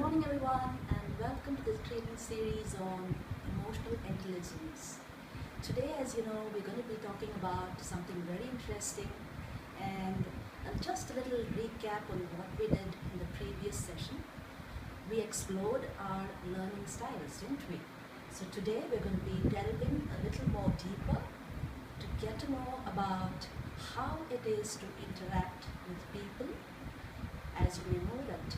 morning, everyone, and welcome to this training series on emotional intelligence. Today, as you know, we're going to be talking about something very interesting and just a little recap on what we did in the previous session. We explored our learning styles, didn't we? So, today we're going to be delving a little more deeper to get to know about how it is to interact with people. As you may know that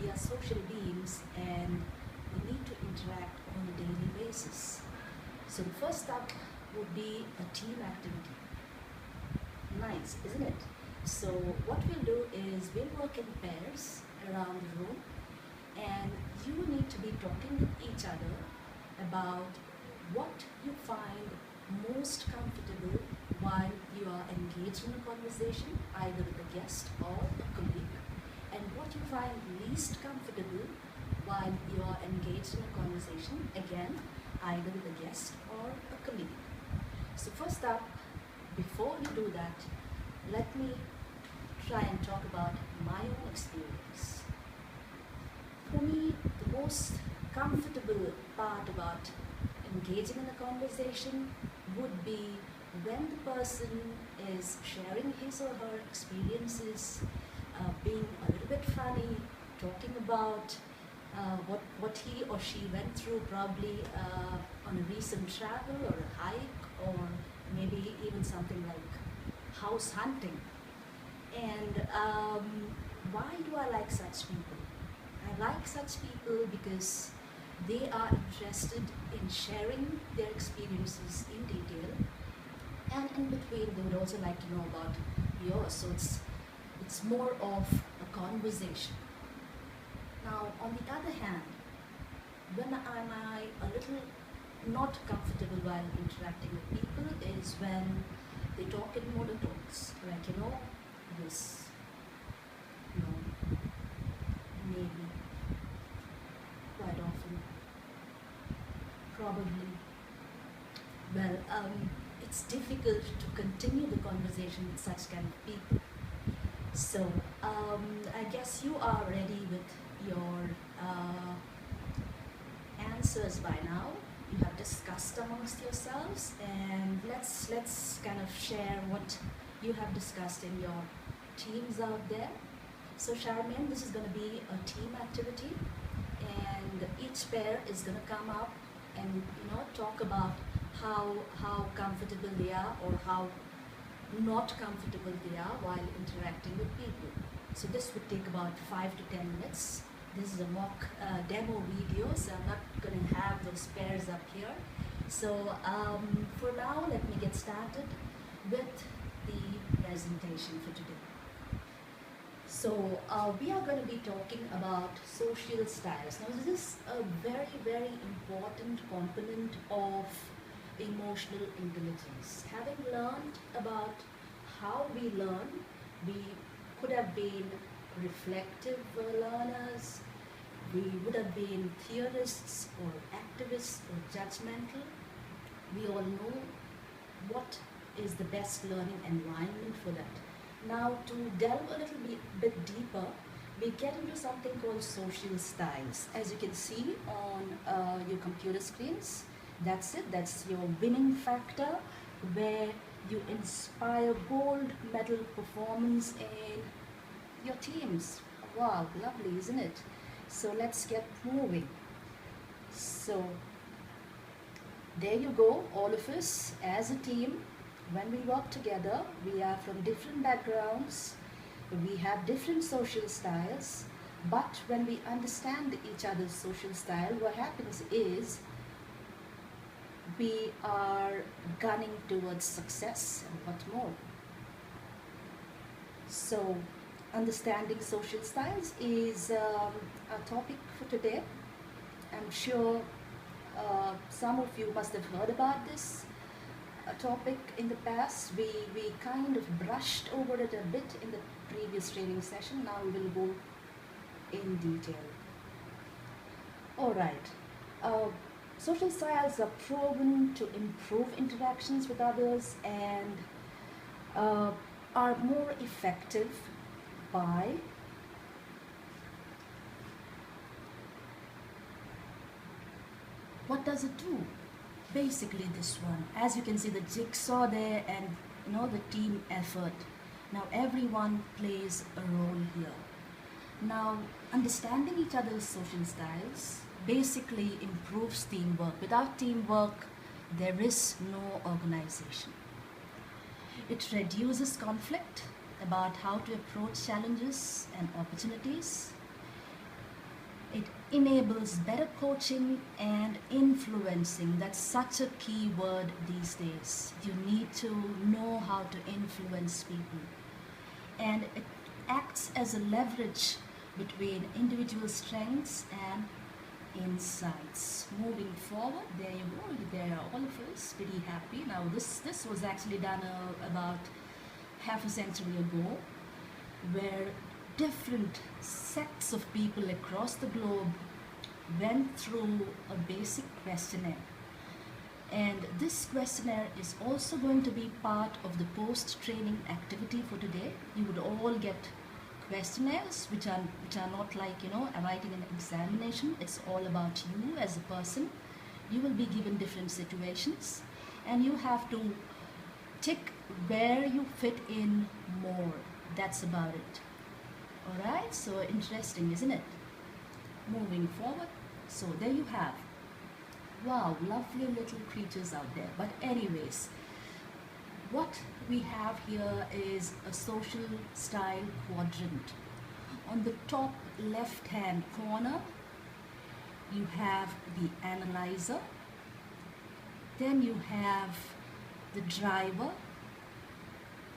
we are social beings and we need to interact on a daily basis. So the first step would be a team activity. Nice, isn't it? So what we'll do is we'll work in pairs around the room, and you need to be talking with each other about what you find most comfortable while you are engaged in a conversation, either with a guest or a colleague, and what you find least comfortable while you are engaged in a conversation, again, either with a guest or a colleague. So first up, before we do that, let me try and talk about my own experience. For me, the most comfortable part about engaging in a conversation would be when the person is sharing his or her experiences, being a little bit funny, talking about what he or she went through, probably on a recent travel or a hike, or maybe even something like house hunting. And why do I like such people? I like such people because they are interested in sharing their experiences in detail, and in between they would also like to know about yours. So it's more of a conversation. Now, on the other hand, when am I a little not comfortable while interacting with people is when they talk in monotones, like this, no, maybe, quite often, probably. Well, it's difficult to continue the conversation with such kind of people. So, I guess you are ready with your answers by now. You have discussed amongst yourselves, and let's kind of share what you have discussed in your teams out there. So, Charmaine, this is going to be a team activity, and each pair is going to come up and talk about how comfortable they are or how not comfortable they are while interacting with people. So this would take about 5 to 10 minutes. This is a mock demo video, so I'm not going to have those pairs up here. So for now, let me get started with the presentation for today. So we are going to be talking about social styles. Now this is a very, very important component of emotional intelligence. Having learned about how we learn, we could have been reflective learners, we would have been theorists or activists or judgmental. We all know what is the best learning environment for that. Now, to delve a little bit deeper, we get into something called social styles. As you can see on your computer screens, that's it. That's your winning factor, where you inspire gold medal performance in your teams. Wow, lovely, isn't it? So let's get moving. So there you go, all of us as a team. When we work together, we are from different backgrounds, we have different social styles, but when we understand each other's social style, what happens is we are gunning towards success and what more. So, understanding social styles is a topic for today. I'm sure some of you must have heard about this topic in the past. We kind of brushed over it a bit in the previous training session. Now we will go in detail. All right. Social styles are proven to improve interactions with others and are more effective by what does it do? Basically this one, as you can see the jigsaw there, and the team effort. Now everyone plays a role here. Now understanding each other's social styles basically improves teamwork. Without teamwork, there is no organization. It reduces conflict about how to approach challenges and opportunities. It enables better coaching and influencing. That's such a key word these days. You need to know how to influence people. And it acts as a leverage between individual strengths and insights. Moving forward, there you go. There are all of us pretty happy. Now this was actually done about half a century ago, where different sects of people across the globe went through a basic questionnaire. And this questionnaire is also going to be part of the post-training activity for today. You would all get questionnaires which are not like writing an examination. It's all about you as a person. You will be given different situations and you have to tick where you fit in more. That's about it. Alright, so interesting, isn't it? Moving forward, so there you have. Wow, lovely little creatures out there. But anyways, what we have here is a social style quadrant. On the top left hand corner, you have the analyzer, then you have the driver.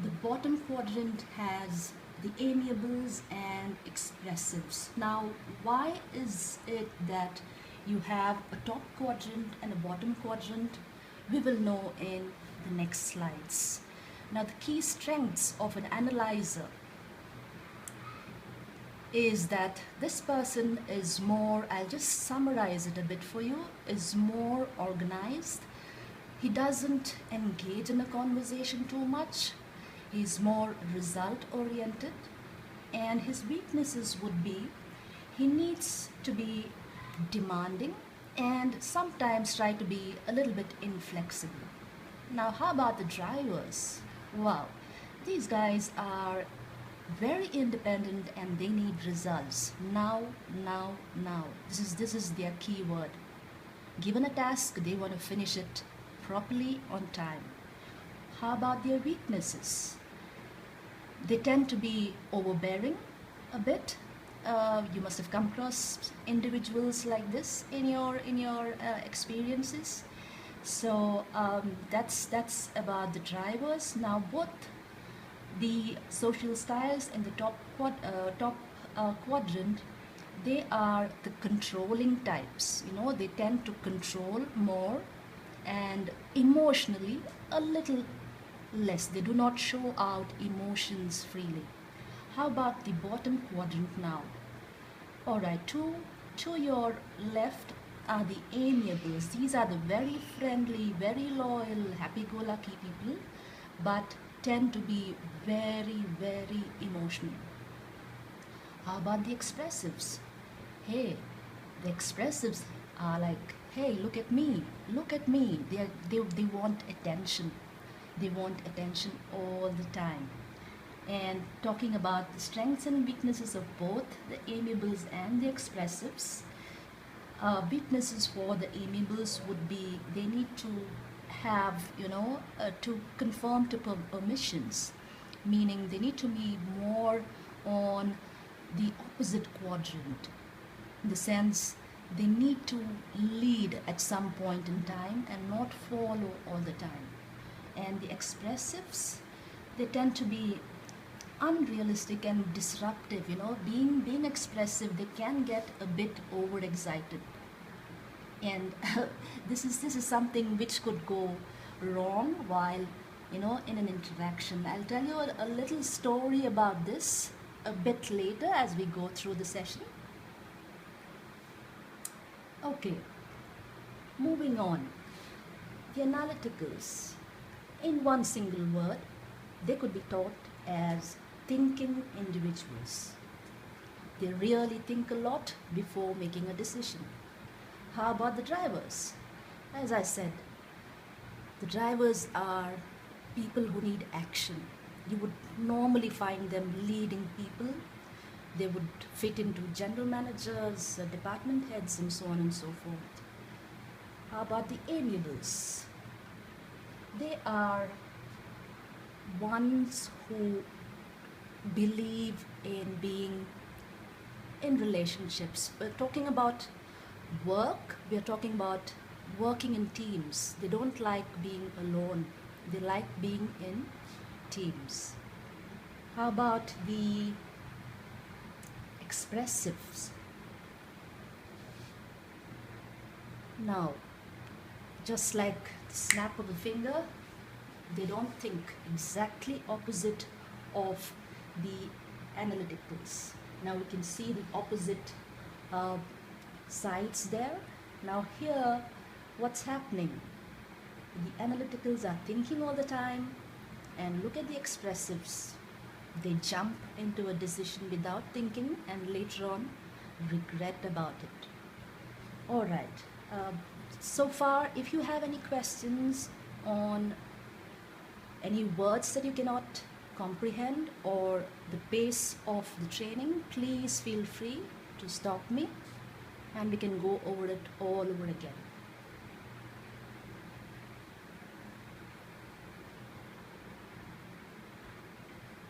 The bottom quadrant has the amiables and expressives. Now, why is it that you have a top quadrant and a bottom quadrant? We will know in the next slides. Now, the key strengths of an analyzer is that this person is more, I'll just summarize it a bit for you, is more organized. He doesn't engage in a conversation too much. He's more result oriented, and his weaknesses would be he needs to be demanding and sometimes try to be a little bit inflexible. Now, how about the drivers? Wow, these guys are very independent and they need results now. This is their key word. Given a task, they want to finish it properly on time. How about their weaknesses? They tend to be overbearing a bit. You must have come across individuals like this in your experiences. So that's about the drivers. Now, both the social styles in the top quadrant, they are the controlling types. They tend to control more and emotionally a little less. They do not show out emotions freely. How about the bottom quadrant now? Alright, to your left are the amiables. These are the very friendly, very loyal, happy-go-lucky people, but tend to be very, very emotional. How about the expressives? Hey, the expressives are like, hey, look at me, look at me. They want attention. They want attention all the time. And talking about the strengths and weaknesses of both the amiables and the expressives, weaknesses for the amiables would be they need to have, to conform to permissions, meaning they need to be more on the opposite quadrant, in the sense they need to lead at some point in time and not follow all the time. And the expressives, they tend to be unrealistic and disruptive. Being expressive, they can get a bit overexcited, and this is something which could go wrong while in an interaction. I'll tell you a little story about this a bit later as we go through the session. Okay, moving on. The analyticals, in one single word, they could be taught as thinking individuals. They really think a lot before making a decision. How about the drivers? As I said, the drivers are people who need action. You would normally find them leading people. They would fit into general managers, department heads, and so on and so forth. How about the amiables? They are ones who believe in being in relationships. We're talking about work, we're talking about working in teams. They don't like being alone, they like being in teams. How about the expressives? Now, just like the snap of a finger, they don't think, exactly opposite of the analyticals. Now we can see the opposite uh, sides there. Now here, what's happening? The analyticals are thinking all the time, and look at the expressives. They jump into a decision without thinking and later on regret about it. All right. So far, if you have any questions on any words that you cannot comprehend or the pace of the training, please feel free to stop me and we can go over it all over again.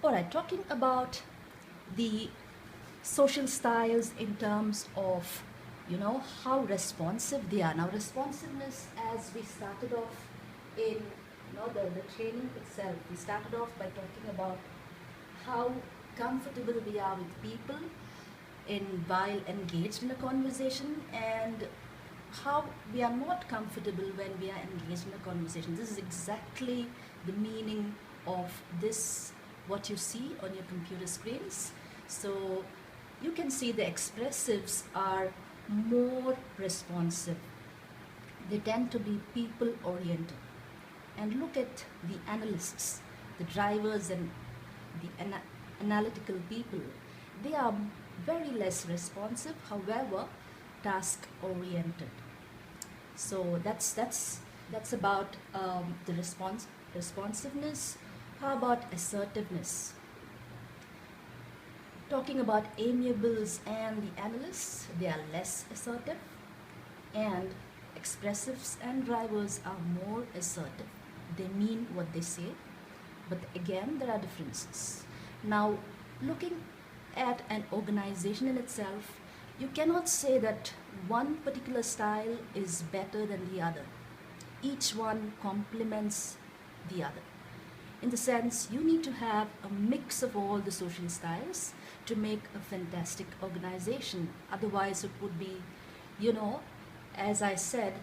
Alright, talking about the social styles in terms of, how responsive they are. Now, responsiveness, as we started off in the training itself, we started off by talking about how comfortable we are with people while engaged in a conversation, and how we are not comfortable when we are engaged in a conversation. This is exactly the meaning of this, what you see on your computer screens. So you can see the expressives are more responsive. They tend to be people oriented. And look at the analysts, the drivers, and the analytical people. They are very less responsive, however, task oriented. So that's about the responsiveness. How about assertiveness? Talking about amiables and the analysts, they are less assertive, and expressives and drivers are more assertive. They mean what they say, but again, there are differences. Now, looking at an organization in itself, you cannot say that one particular style is better than the other. Each one complements the other. In the sense, you need to have a mix of all the social styles to make a fantastic organization. Otherwise, it would be, as I said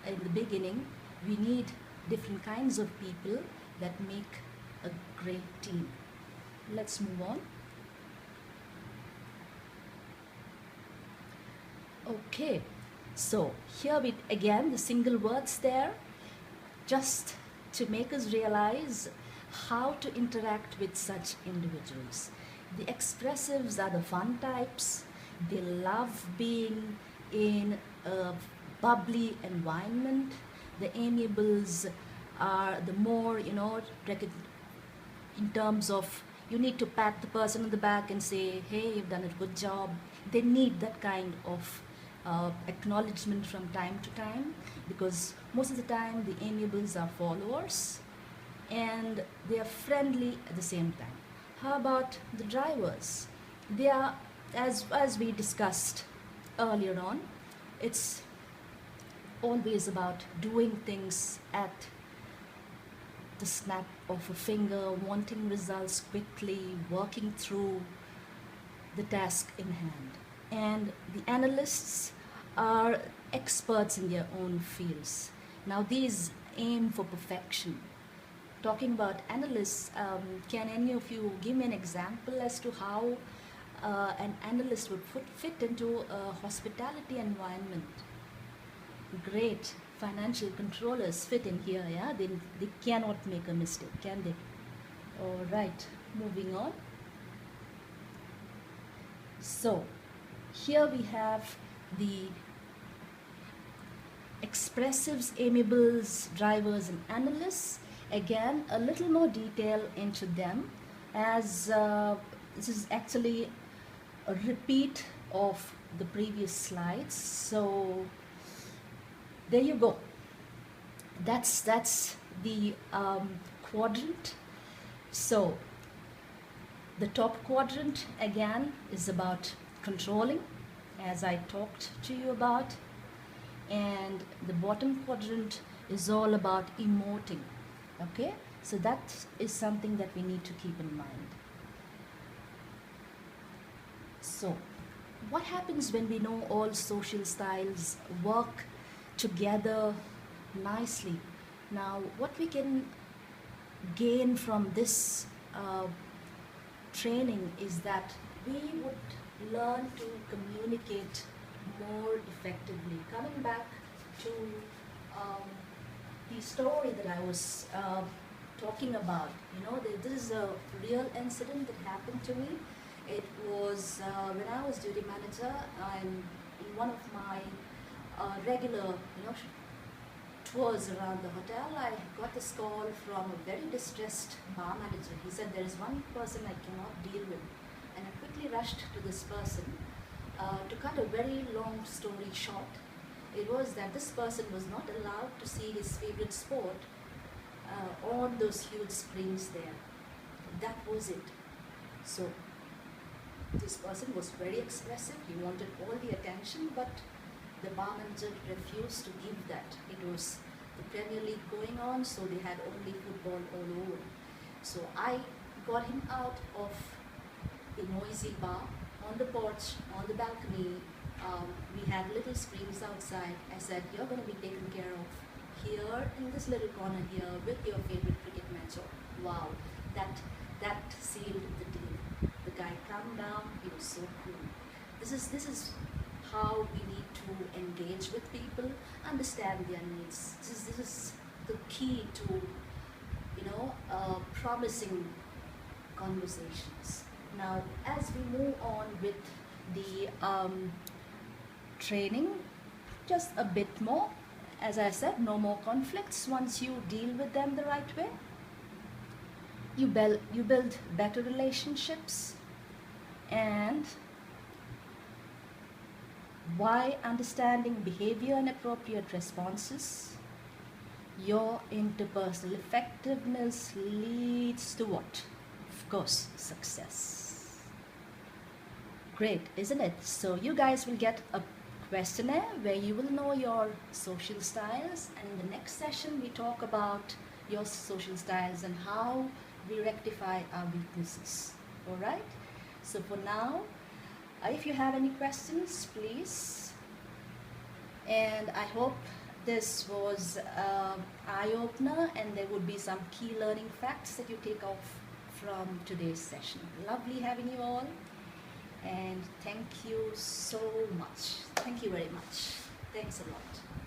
in the beginning, we need different kinds of people that make a great team. Let's move on. Okay, so here we again the single words there, just to make us realize how to interact with such individuals. The expressives are the fun types. They love being in a bubbly environment. The amiables are the more, in terms of, you need to pat the person on the back and say, hey, you've done a good job. They need that kind of acknowledgement from time to time, because most of the time the amiables are followers and they are friendly at the same time. How about the drivers? They are, as we discussed earlier on, it's always about doing things at the snap of a finger, wanting results quickly, working through the task in hand. And the analysts are experts in their own fields. Now, these aim for perfection. Talking about analysts, can any of you give me an example as to how an analyst would fit into a hospitality environment? Great. Financial controllers fit in here, yeah? They cannot make a mistake, can they? All right, moving on. So, here we have the expressives, amiables, drivers, and analysts. Again, a little more detail into them, as this is actually a repeat of the previous slides. So there you go. That's the quadrant. So the top quadrant again is about controlling, as I talked to you about, and the bottom quadrant is all about emoting. Okay, so that is something that we need to keep in mind. So what happens when we know all social styles work together nicely? Now, what we can gain from this training is that we would learn to communicate more effectively. Coming back to the story that I was talking about, this is a real incident that happened to me. It was when I was duty manager, and in one of my regular, tours around the hotel, I got this call from a very distressed bar manager. He said, there is one person I cannot deal with. And I quickly rushed to this person. To cut a very long story short, it was that this person was not allowed to see his favorite sport on those huge screens there. That was it. So this person was very expressive. He wanted all the attention, but the bar manager refused to give that. It was the Premier League going on, so they had only football all over. So I got him out of the noisy bar, on the porch, on the balcony. We had little screens outside. I said, you're going to be taken care of here in this little corner here with your favorite cricket match. Wow, that sealed the deal. The guy calmed down. He was so cool. This is how we need to engage with people, understand their needs. This is the key to promising conversations. Now, as we move on with the training, just a bit more. As I said, no more conflicts once you deal with them the right way. You build better relationships, and by understanding behavior and appropriate responses, your interpersonal effectiveness leads to what? Of course, success. Great, isn't it? So you guys will get a questionnaire where you will know your social styles, and in the next session we talk about your social styles and how we rectify our weaknesses. All right? So for now, if you have any questions, please. And I hope this was an eye-opener, and there would be some key learning facts that you take off from today's session. Lovely having you all, and thank you so much. Thank you very much. Thanks a lot.